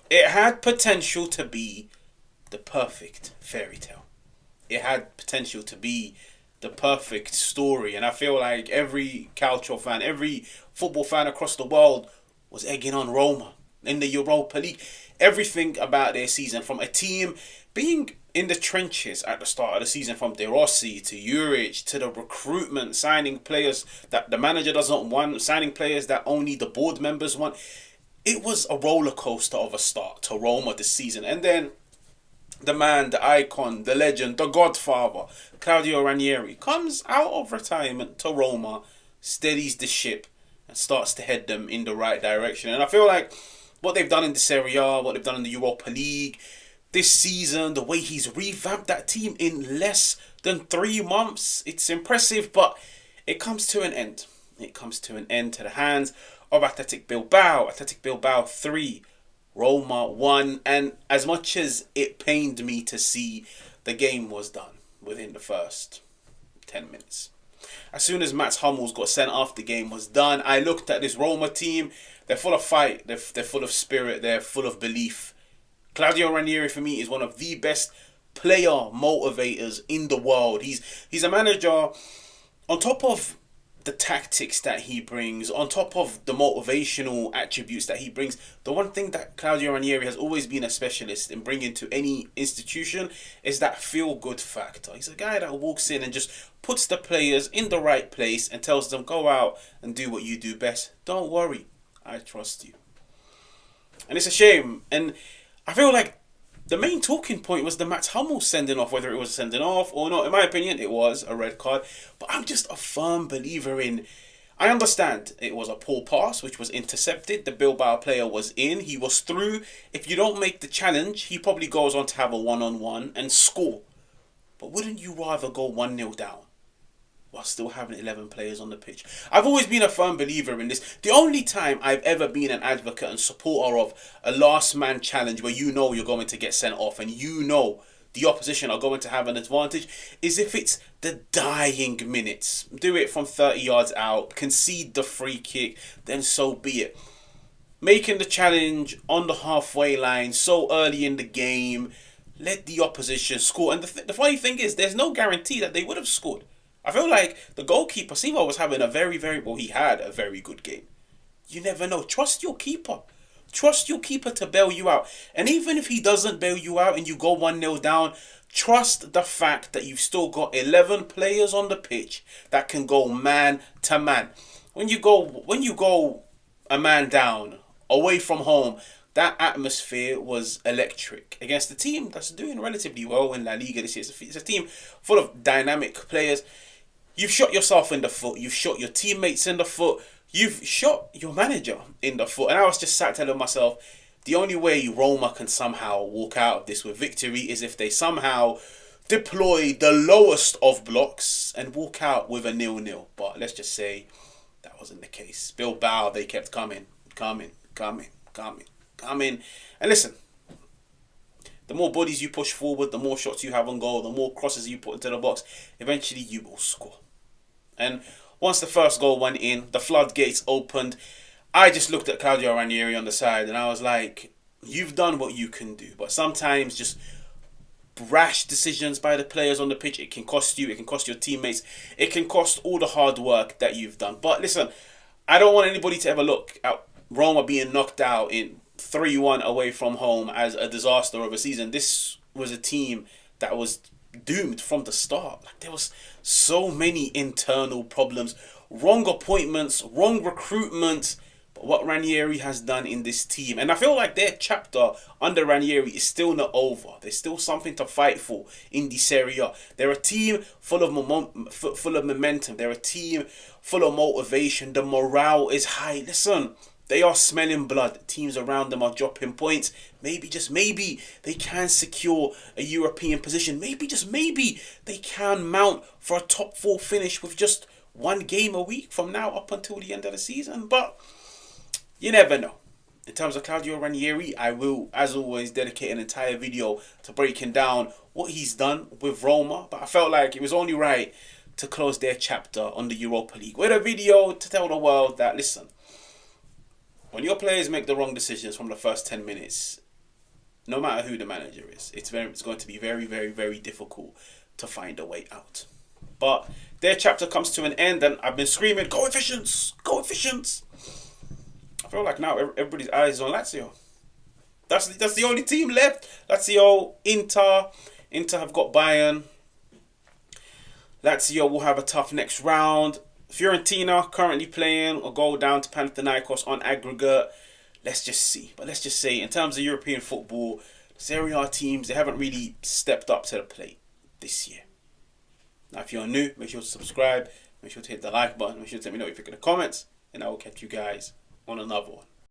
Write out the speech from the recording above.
It had potential to be the perfect fairy tale. It had potential to be the perfect story, and I feel like every cultural fan, every football fan across the world was egging on Roma in the Europa League. Everything about their season, from a team being in the trenches at the start of the season, from De Rossi to Juric to the recruitment, signing players that the manager doesn't want, signing players that only the board members want. It was a roller coaster of a start to Roma this season, and then the man, the icon, the legend, the godfather, Claudio Ranieri, comes out of retirement to Roma, steadies the ship, and starts to head them in the right direction. And I feel like what they've done in the Serie A, what they've done in the Europa League, this season, the way he's revamped that team in less than 3 months, it's impressive, but it comes to an end. It comes to an end to the hands of Athletic Bilbao. Athletic Bilbao 3, Roma 1, and as much as it pained me to see, the game was done within the first 10 minutes. As soon as Mats Hummels got sent off, the game was done. I looked at this Roma team. They're full of fight. They're full of spirit. They're full of belief. Claudio Ranieri, for me, is one of the best player motivators in the world. He's a manager, on top of the tactics that he brings, on top of the motivational attributes that he brings. The one thing that Claudio Ranieri has always been a specialist in bringing to any institution is that feel-good factor. He's a guy that walks in and just puts the players in the right place and tells them, go out and do what you do best. Don't worry, I trust you. And it's a shame. And I feel like the main talking point was the Mats Hummels sending off, whether it was a sending off or not. In my opinion, it was a red card. But I'm just a firm believer in. I understand it was a poor pass which was intercepted. The Bilbao player was in. He was through. If you don't make the challenge, he probably goes on to have a one-on-one and score. But wouldn't you rather go 1-0 down while still having 11 players on the pitch? I've always been a firm believer in this. The only time I've ever been an advocate and supporter of a last man challenge where you know you're going to get sent off and you know the opposition are going to have an advantage is if it's the dying minutes. Do it from 30 yards out, concede the free kick, then so be it. Making the challenge on the halfway line so early in the game, let the opposition score. And the funny thing is, there's no guarantee that they would have scored. I feel like the goalkeeper, Sivo, was having a he had a very good game. You never know. Trust your keeper. Trust your keeper to bail you out. And even if he doesn't bail you out and you go 1-0 down, trust the fact that you've still got 11 players on the pitch that can go man to man. When you go a man down away from home, that atmosphere was electric against a team that's doing relatively well in La Liga this year. It's a team full of dynamic players. You've shot yourself in the foot. You've shot your teammates in the foot. You've shot your manager in the foot. And I was just sat telling myself, the only way Roma can somehow walk out of this with victory is if they somehow deploy the lowest of blocks and walk out with a 0-0. But let's just say that wasn't the case. Bilbao, they kept coming. And listen, the more bodies you push forward, the more shots you have on goal, the more crosses you put into the box, eventually you will score. And once the first goal went in, the floodgates opened. I just looked at Claudio Ranieri on the side and I was like, you've done what you can do. But sometimes just rash decisions by the players on the pitch, it can cost you, it can cost your teammates, it can cost all the hard work that you've done. But listen, I don't want anybody to ever look at Roma being knocked out in 3-1 away from home as a disaster of a season. This was a team that was doomed from the start. Like, there was so many internal problems, wrong appointments, wrong recruitment. But what Ranieri has done in this team, and I feel like their chapter under Ranieri is still not over. There's still something to fight for in the Serie A. They're a team full of momentum. They're a team full of motivation. The morale is high. Listen, they are smelling blood. Teams around them are dropping points. Maybe, just maybe, they can secure a European position. Maybe, just maybe, they can mount for a top 4 finish with just one game a week from now up until the end of the season. But you never know. In terms of Claudio Ranieri, I will, as always, dedicate an entire video to breaking down what he's done with Roma. But I felt like it was only right to close their chapter on the Europa League with a video to tell the world that, listen, when your players make the wrong decisions from the first 10 minutes, no matter who the manager is, it's going to be very, very, very difficult to find a way out. But their chapter comes to an end, and I've been screaming, "Go efficients! Go efficients!" I feel like now everybody's eyes is on Lazio. That's the only team left. Lazio, Inter have got Bayern. Lazio will have a tough next round. Fiorentina currently playing a goal down to Panathinaikos on aggregate. Let's just see. But let's just say, in terms of European football, the Serie A teams, they haven't really stepped up to the plate this year. Now, if you're new, make sure to subscribe. Make sure to hit the like button. Make sure to let me know if you think in the comments. And I will catch you guys on another one.